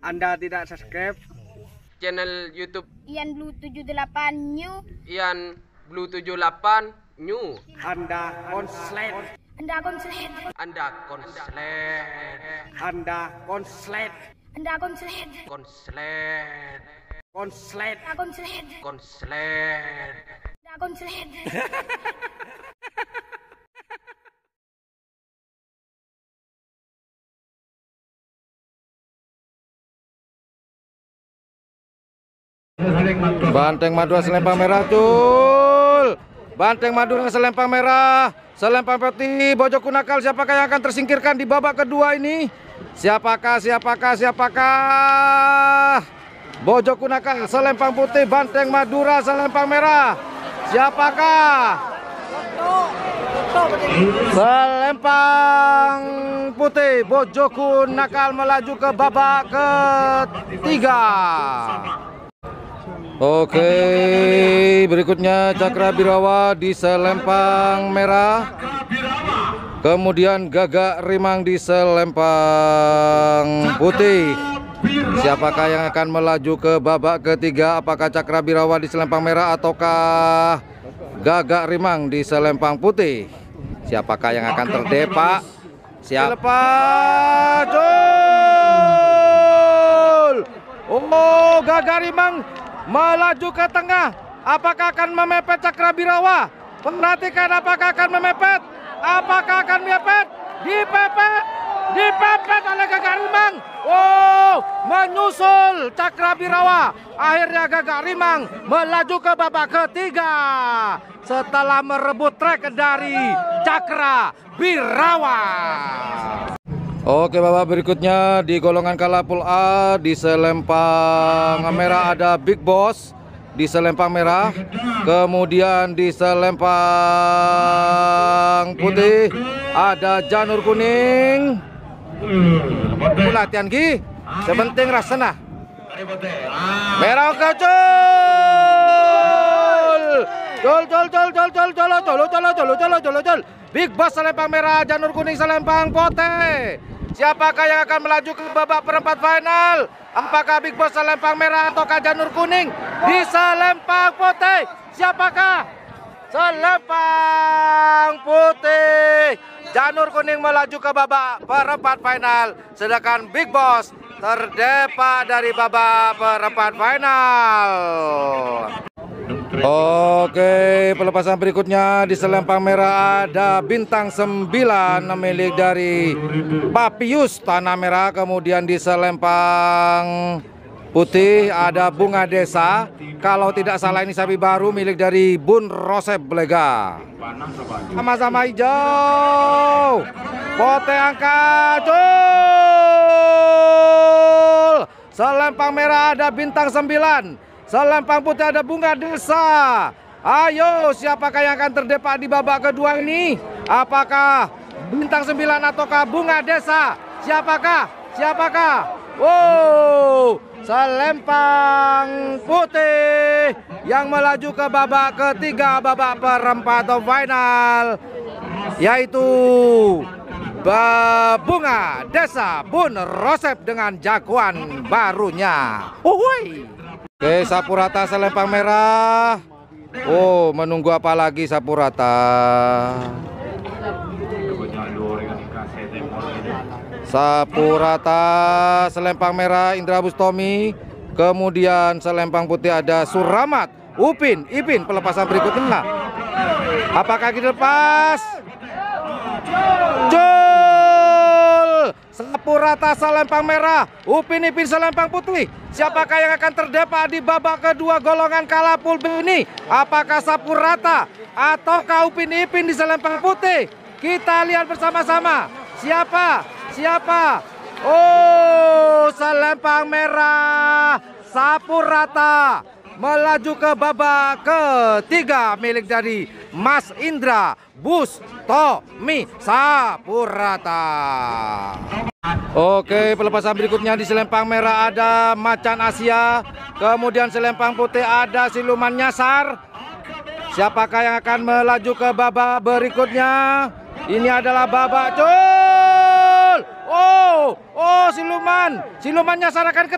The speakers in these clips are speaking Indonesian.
Anda tidak subscribe channel YouTube Ian Blue 78 New. Ian Blue 78 New. Anda konslet. Anda konslet. Anda konslet. Anda konslet. Anda konslet. Konslet. Konslet. Anda konslet. Konslet. Anda konslet. Banteng Madura selempang merah, Cul. Banteng Madura selempang merah, selempang putih, Bojoku Nakal. Siapakah yang akan tersingkirkan di babak kedua ini? Siapakah? Bojoku Nakal selempang putih, Banteng Madura selempang merah. Siapakah? Selempang putih, Bojoku Nakal melaju ke babak ketiga. Oke, berikutnya Cakra Birawa di selempang merah. Kemudian Gagak Rimang di selempang putih. Siapakah yang akan melaju ke babak ketiga? Apakah Cakra Birawa di selempang merah ataukah Gagak Rimang di selempang putih? Siapakah yang akan terdepak? Siapa? Jul! Oh, Gagak Rimang melaju ke tengah. Apakah akan memepet Cakra Birawa? Perhatikan, apakah akan memepet? Apakah akan memepet? Dipepet oleh Gagak Rimang. Oh, menyusul Cakra Birawa. Akhirnya Gagak Rimang melaju ke babak ketiga setelah merebut trek dari Cakra Birawa. Oke, babak berikutnya di golongan kalapul A di selempang merah ada Big Boss di selempang merah. Kemudian di selempang putih ada Janur Kuning. Latihan Ki, sepenting rasana. Merah kecil. Big Boss selempang merah, Janur Kuning selempang putih. Siapakah yang akan melaju ke babak perempat final? Apakah Big Boss selempang merah ataukah Janur Kuning di selempang putih? Siapakah? Selempang putih. Janur Kuning melaju ke babak perempat final, sedangkan Big Boss terdepak dari babak perempat final. Oke, pelepasan berikutnya di selempang merah ada Bintang 9 milik dari Papius Tanah Merah. Kemudian di selempang putih ada Bunga Desa. Kalau tidak salah ini sapi baru milik dari Bun Rosep Blega. Sama-sama hijau. Pote angka Cul. Selempang merah ada Bintang 9. Selempang putih ada Bunga Desa. Ayo, siapakah yang akan terdepak di babak kedua ini? Apakah Bintang 9 ataukah Bunga Desa? Siapakah? Wow, selempang putih yang melaju ke babak ketiga, babak perempat final, yaitu Bunga Desa Bun Rosep dengan jagoan barunya. Uhuy. Oke, sapu rata selempang merah. Oh, menunggu apa lagi sapu rata? Sapu rata selempang merah Indra Bustomi. Kemudian selempang putih ada Suramat Ipin pelepasan berikutnya. Apakah dilepas? Sapu rata selempang merah, Ipin selempang putih. Siapakah yang akan terdepak di babak kedua golongan kalapul B ini? Apakah sapu rata ataukah Ipin di selempang putih? Kita lihat bersama-sama. Siapa? Oh, selempang merah, sapu rata melaju ke babak ketiga milik dari Mas Indra Bustomi Sapurata. Oke, pelepasan berikutnya di selempang merah ada Macan Asia. Kemudian selempang putih ada Siluman Nyasar. Siapakah yang akan melaju ke babak berikutnya? Ini adalah babak Cul. Oh, Oh, siluman nyasar akan ke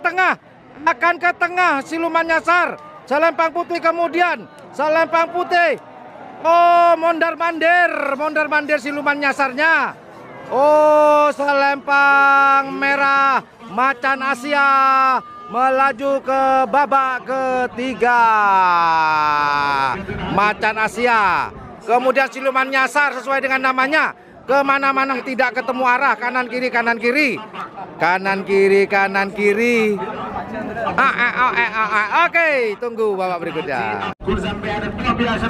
tengah, siluman nyasar. Selempang putih kemudian, selempang putih. Oh, mondar-mandir siluman nyasarnya. Oh, selempang merah macan Asia melaju ke babak ketiga. Macan Asia. Kemudian siluman nyasar sesuai dengan namanya. Kemana-mana tidak ketemu arah, kanan kiri. Oke, tunggu babak berikutnya.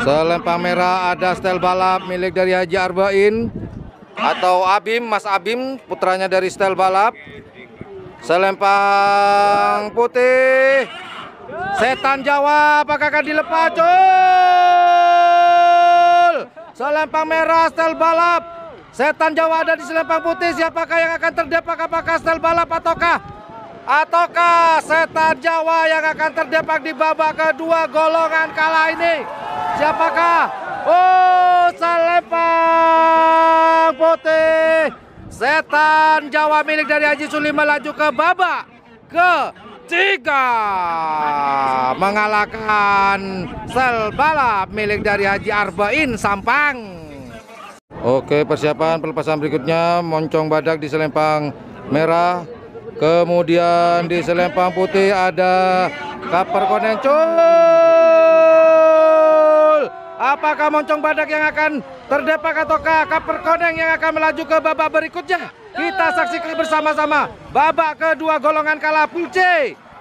Selempang merah ada stel balap milik dari Haji Arbain atau Abim, Mas Abim, putranya dari stel balap. Selempang putih, setan Jawa, apakah akan dilepas? Selempang merah stel balap, setan Jawa ada di selempang putih. Siapakah yang akan terdepak? Apakah stel balap ataukah setan Jawa yang akan terdepak di babak kedua golongan kala ini? Siapakah? Oh, selempang putih, setan Jawa milik dari Haji Suli melaju ke babak ketiga, mengalahkan sel balap milik dari Haji Arbain Sampang. Oke, persiapan pelepasan berikutnya. Moncong badak di selempang merah, kemudian di selempang putih ada kaper konencul. Apakah moncong badak yang akan terdepak ataukah kaper koneng yang akan melaju ke babak berikutnya? Kita saksikan bersama-sama babak kedua golongan kala pool C.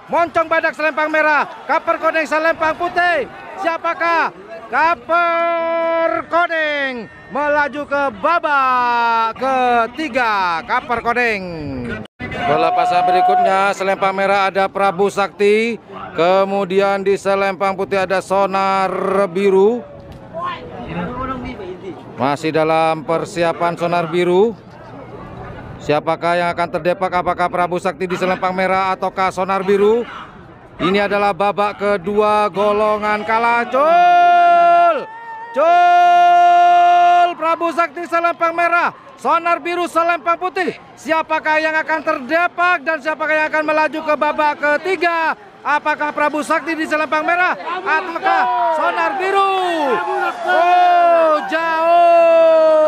Moncong badak selempang merah, kaper koneng selempang putih. Siapakah? Kaper koneng melaju ke babak ketiga. Kaper koneng. Pelepasan berikutnya selempang merah ada Prabu Sakti, kemudian di selempang putih ada Sonar Biru. Masih dalam persiapan Sonar Biru. Siapakah yang akan terdepak? Apakah Prabu Sakti di selempang merah ataukah Sonar Biru? Ini adalah babak kedua golongan kala. Prabu Sakti selempang merah, Sonar Biru selempang putih. Siapakah yang akan terdepak dan siapakah yang akan melaju ke babak ketiga? Apakah Prabu Sakti di selempang merah ataukah Sonar Biru? Oh, jauh.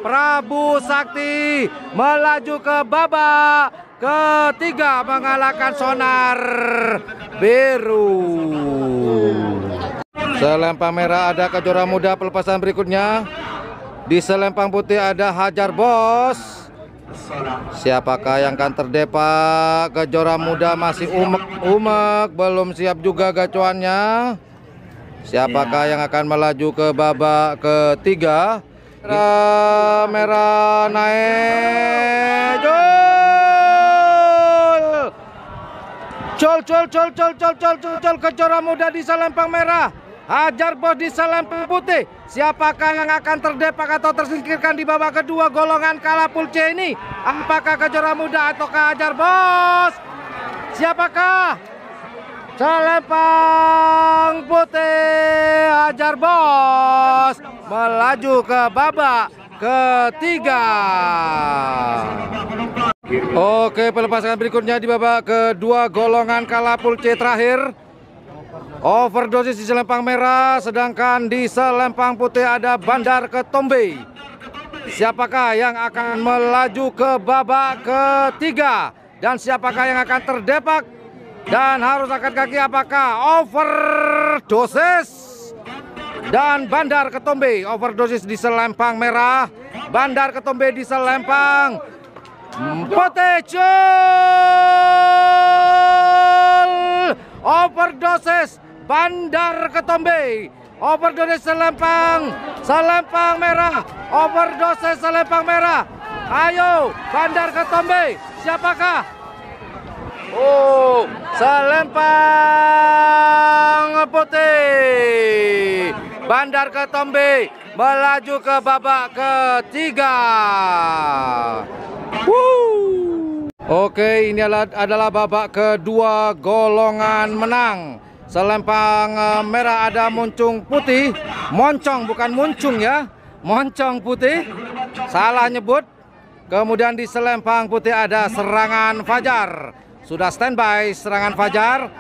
Prabu Sakti melaju ke babak ketiga, mengalahkan Sonar Biru. Selempang merah ada Kejora Muda pelepasan berikutnya. Di selempang putih ada Hajar Bos. Siapakah yang akan terdepak? Kejora Muda masih umek, belum siap juga gacuannya. Siapakah yang akan melaju ke babak ketiga? Merah naik. Col. Kejora Muda di selempang merah, Hajar Bos di selempang putih. Siapakah yang akan terdepak atau tersingkirkan di babak kedua golongan kala pool C ini? Apakah Kejora Muda ataukah Hajar Bos? Siapakah? Selempang putih, Hajar Bos melaju ke babak ketiga. Oke, pelepasan berikutnya di babak kedua golongan kala pool C terakhir. Overdosis di selempang merah, sedangkan di selempang putih ada Bandar Ketombe. Siapakah yang akan melaju ke babak ketiga? Dan siapakah yang akan terdepak dan harus angkat kaki? Apakah Overdosis dan Bandar Ketombe? Overdosis di selempang merah, Bandar Ketombe di selempang putih. Overdosis, Bandar Ketombe. Overdosis selempang merah, overdosis selempang merah. Ayo, Bandar Ketombe, siapakah? Oh, selempang putih, Bandar Ketombe melaju ke babak ketiga. Oke, ini adalah babak kedua golongan menang. Selempang merah ada Moncong putih, moncong bukan muncung ya, moncong putih, salah nyebut. Kemudian di selempang putih ada serangan Fajar. Sudah standby serangan Fajar.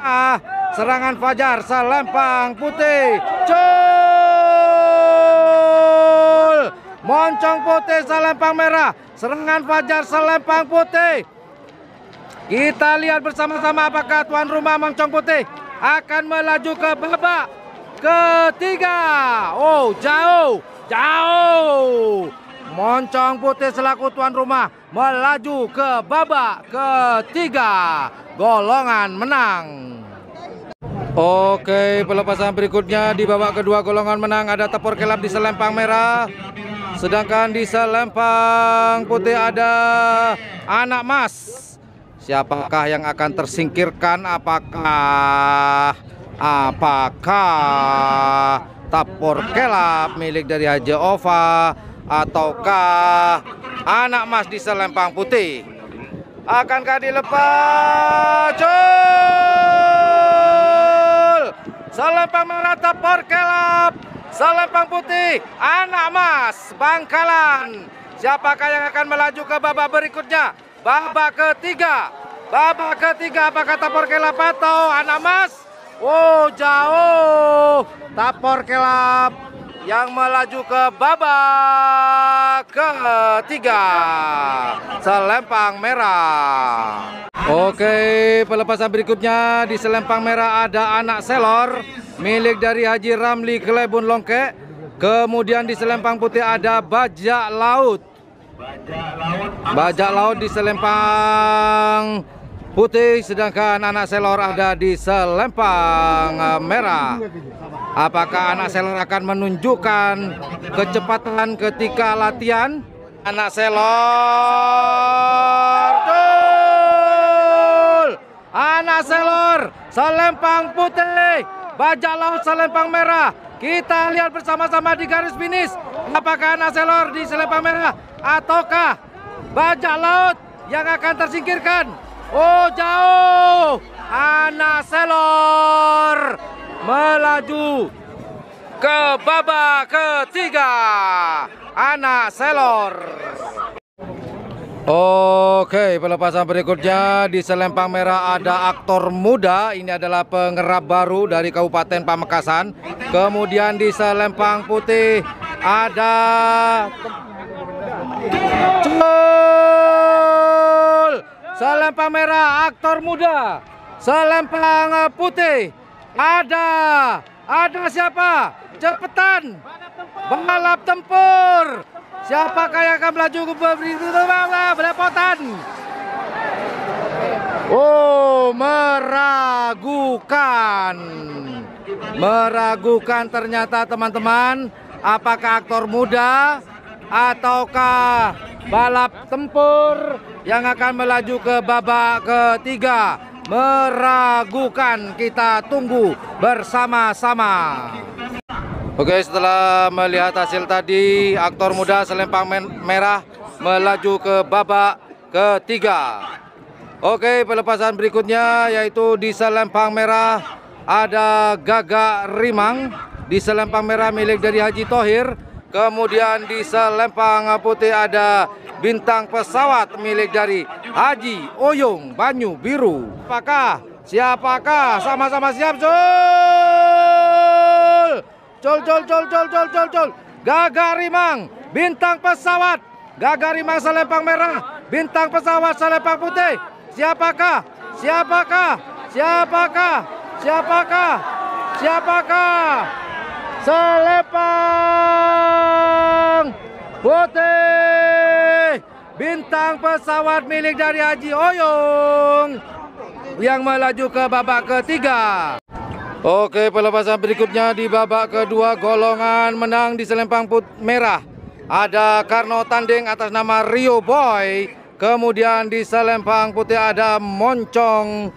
Serangan Fajar selempang putih. Cul! Moncong putih selempang merah. Serangan Fajar selempang putih. Kita lihat bersama-sama apakah tuan rumah Moncong putih akan melaju ke babak ketiga. Oh, jauh. Moncong putih selaku tuan rumah melaju ke babak ketiga. Golongan menang. Oke, pelepasan berikutnya di babak kedua golongan menang ada Tepor Kelap di selempang merah. Sedangkan di selempang putih ada Anak Mas. Siapakah yang akan tersingkirkan? Apakah Tepor Kelap milik dari Haji Ova ataukah Anak Mas di selempang putih? Akankah dilepas? Cul! Selempang merah Tepor Kelap, selempang putih Anak Mas Bangkalan. Siapakah yang akan melaju ke babak berikutnya? Babak ketiga. Babak ketiga apakah Tepor Kelap atau Anak Mas? Oh, jauh. Tepor Kelap yang melaju ke babak ketiga. Selempang merah. Oke, pelepasan berikutnya di selempang merah ada Anak Selor milik dari Haji Ramli Kelebun Longke. Kemudian di selempang putih ada Bajak Laut. Bajak Laut di selempang putih, sedangkan Anak Selor ada di selempang merah. Apakah Anak Selor akan menunjukkan kecepatan ketika latihan? Anak Selor, Cul! Anak Selor selempang putih, Bajak Laut selempang merah. Kita lihat bersama-sama di garis finish. Apakah Anak Selor di selempang merah ataukah Bajak Laut yang akan tersingkirkan? Oh, jauh. Anak Selor melaju ke babak ketiga. Anak Selor. Oke, pelepasan berikutnya di selempang merah ada Aktor Muda. Ini adalah pengerap baru dari Kabupaten Pamekasan. Kemudian di selempang putih ada Cul! Selempang merah Aktor Muda. Selempang putih ada siapa? Cepetan. Balap tempur. Siapakah yang akan melaju ke belepotan? Oh, meragukan. Meragukan ternyata teman-teman. Apakah Aktor Muda ataukah balap tempur yang akan melaju ke babak ketiga? Meragukan, kita tunggu bersama-sama. Oke, setelah melihat hasil tadi, Aktor Muda selempang merah melaju ke babak ketiga. Oke, pelepasan berikutnya yaitu di selempang merah ada Gagak Rimang di selempang merah milik dari Haji Thohir. Kemudian di selempang putih ada Bintang Pesawat milik dari Haji Oyong Banyu Biru. Siapakah? Sama-sama siap, Cul! Cul. Gagak Rimang, Bintang Pesawat. Gagak Rimang selempang merah, Bintang Pesawat selempang putih. Siapakah? Selempang putih, Bintang Pesawat milik dari Haji Oyong yang melaju ke babak ketiga. Oke, pelepasan berikutnya di babak kedua golongan menang di selempang merah ada Karno Tanding atas nama Rio Boy. Kemudian di selempang putih ada Moncong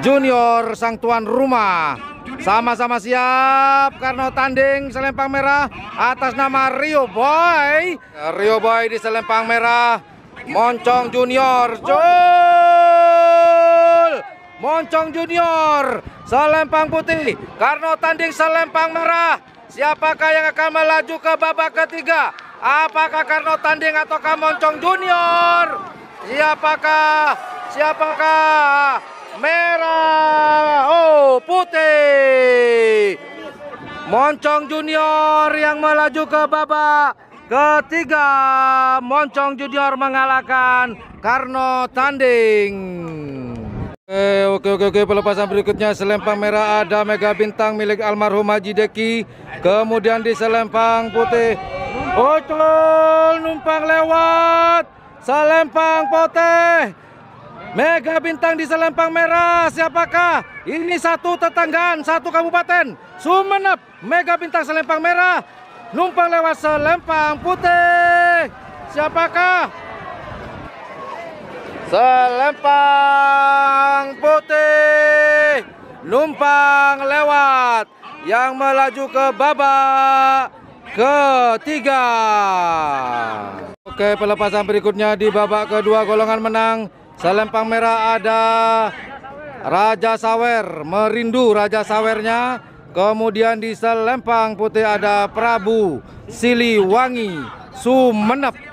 Junior sang tuan rumah. Sama-sama siap. Karno Tanding selempang merah atas nama Rio Boy. Rio Boy di selempang merah. Moncong Junior, Cul! Moncong Junior selempang putih, Karno Tanding selempang merah. Siapakah yang akan melaju ke babak ketiga? Apakah Karno Tanding ataukah Moncong Junior? Siapakah? Merah, oh putih. Moncong Junior yang melaju ke babak ketiga. Moncong Junior mengalahkan Karno Tanding. Oke, pelepasan berikutnya selempang merah ada Mega Bintang milik almarhum Haji Deki. Kemudian di selempang putih, Ocol numpang lewat. Selempang putih, Mega Bintang di selempang merah. Siapakah? Ini satu tetanggaan, satu kabupaten Sumeneb. Mega Bintang selempang merah numpang lewat selempang putih. Siapakah? Selempang putih numpang lewat yang melaju ke babak ketiga. Oke, pelepasan berikutnya di babak kedua golongan menang. Selempang merah ada Raja Sawer, merindu Raja Sawernya. Kemudian di selempang putih ada Prabu Siliwangi, Sumeneb.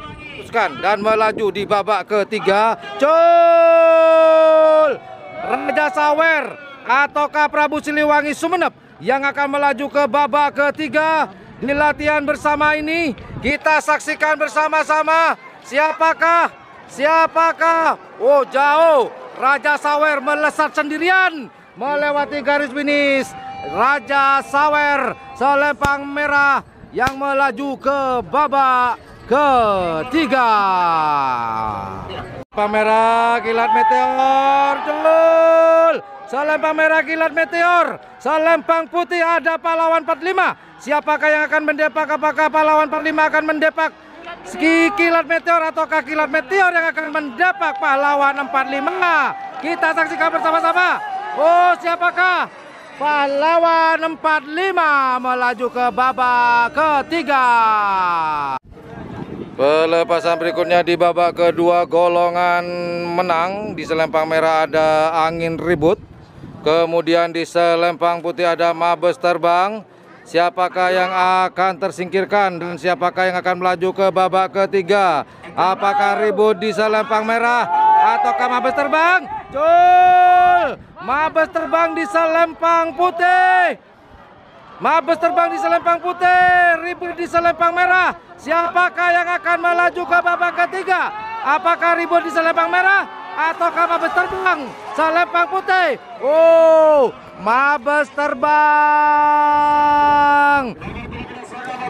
Dan melaju di babak ketiga. Cul Raja Sawer ataukah Prabu Siliwangi Sumeneb yang akan melaju ke babak ketiga. Di latihan bersama ini kita saksikan bersama-sama. Siapakah? Oh jauh, Raja Sawer melesat sendirian melewati garis finish. Raja Sawer selempang merah yang melaju ke babak ketiga. Selempang merah kilat meteor, Jul. Selempang merah kilat meteor. Selempang putih ada pahlawan 45. Siapakah yang akan mendepak? Apakah pahlawan 45 akan mendepak kilat meteor ataukah kilat meteor yang akan mendepak pahlawan 45? Kita saksikan bersama-sama. Oh, siapakah? Pahlawan 45 melaju ke babak ketiga. Pelepasan berikutnya di babak kedua golongan menang. Di selempang merah ada Angin Ribut. Kemudian di selempang putih ada Mabes Terbang. Siapakah yang akan tersingkirkan dan siapakah yang akan melaju ke babak ketiga? Apakah Ribut di selempang merah ataukah Mabes Terbang? Cul! Mabes Terbang di selempang putih. Mabes Terbang di selempang putih, Ribut di selempang merah. Siapakah yang akan melaju ke babak ketiga? Apakah Ribut di selempang merah ataukah Mabes Terbang selempang putih? Oh, Mabes Terbang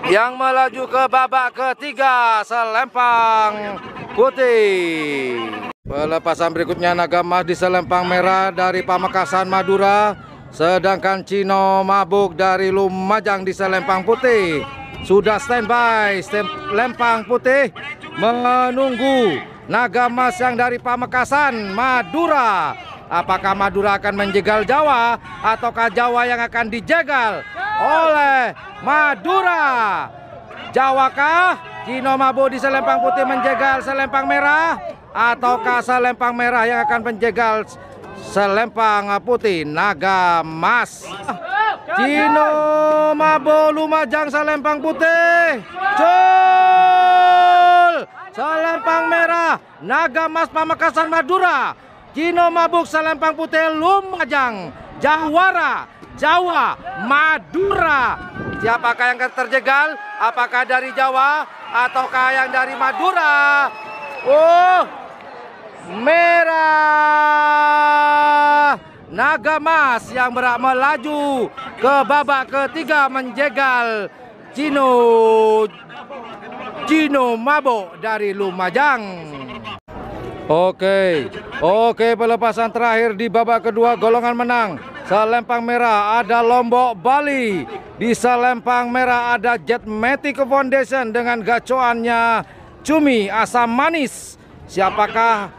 yang melaju ke babak ketiga selempang putih. Pelepasan berikutnya Naga Emas di selempang merah dari Pamekasan Madura. Sedangkan Cino Mabuk dari Lumajang di selempang putih. Sudah standby selempang putih menunggu Naga Emas yang dari Pamekasan Madura. Apakah Madura akan menjegal Jawa ataukah Jawa yang akan dijegal oleh Madura? Jawakah Cino Mabuk di selempang putih menjegal selempang merah ataukah selempang merah yang akan menjegal selempang putih Naga Emas? Cino Mabuk Lumajang selempang putih. Cul! Selempang merah Naga Emas Pamekasan Madura. Cino Mabuk selempang putih Lumajang. Jawara Jawa Madura. Siapakah yang akan terjegal? Apakah dari Jawa ataukah yang dari Madura? Oh, merah Naga Emas yang melaju ke babak ketiga menjegal Cino Mabuk dari Lumajang. Oke, pelepasan terakhir di babak kedua golongan menang. Selempang merah ada Lombok Bali. Di selempang merah ada Jetmatic Foundation dengan gacoannya cumi asam manis. Siapakah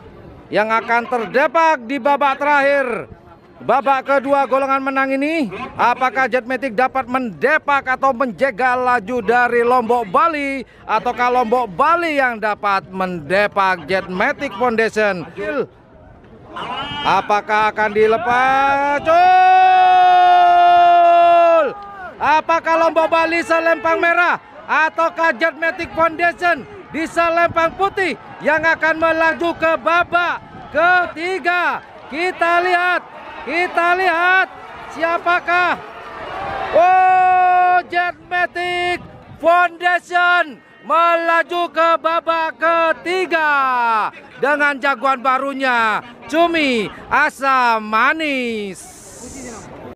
yang akan terdepak di babak terakhir? Babak kedua golongan menang ini, apakah Jetmatic dapat mendepak atau menjegal laju dari Lombok Bali, ataukah Lombok Bali yang dapat mendepak Jetmatic Foundation? Apakah akan dilepas? Cul! Apakah Lomba Bali selempang merah ataukah Jetmatic Foundation di selempang putih yang akan melaju ke babak ketiga? Kita lihat siapakah? Oh, Jetmatic Foundation melaju ke babak ketiga dengan jagoan barunya Cumi Asam Manis.